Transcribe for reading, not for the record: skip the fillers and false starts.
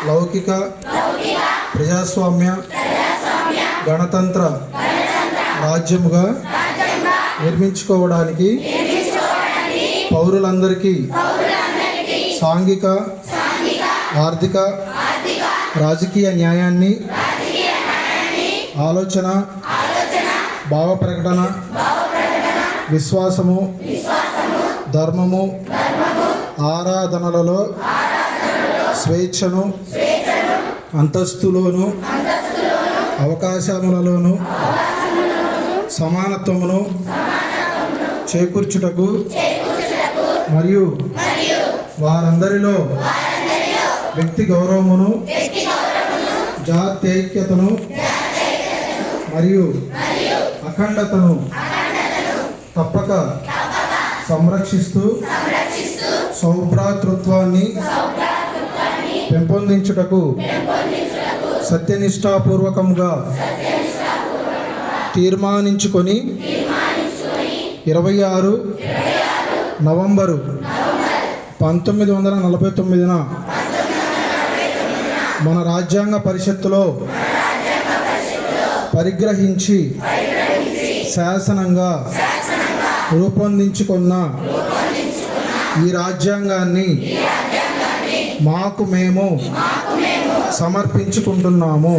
లౌకిక ప్రజాస్వామ్య గణతంత్ర రాజ్యముగా నిర్మించుకోవడానికి పౌరులందరికీ సాంఘిక ఆర్థిక రాజకీయ న్యాయాన్ని ఆలోచన భావ ప్రకటన విశ్వాసము ధర్మము ఆరాధనలలో స్వేచ్ఛను అంతస్తులోను అవకాశములలోను సమానత్వమును చేకూర్చుటకు మరియు వారందరిలో వ్యక్తి గౌరవమును జాతీయతను మరియు అఖండతను తప్పక సంరక్షిస్తూ సౌభ్రాతృత్వాన్ని పెంపొందించుటకు సత్యనిష్టాపూర్వకముగా తీర్మానించుకొని 26 నవంబరు 1949న మన రాజ్యాంగ పరిషత్తులో పరిగ్రహించి శాసనంగా రూపొందించుకున్న ఈ రాజ్యాంగాన్ని మాకు మేము సమర్పించుకుంటున్నాము.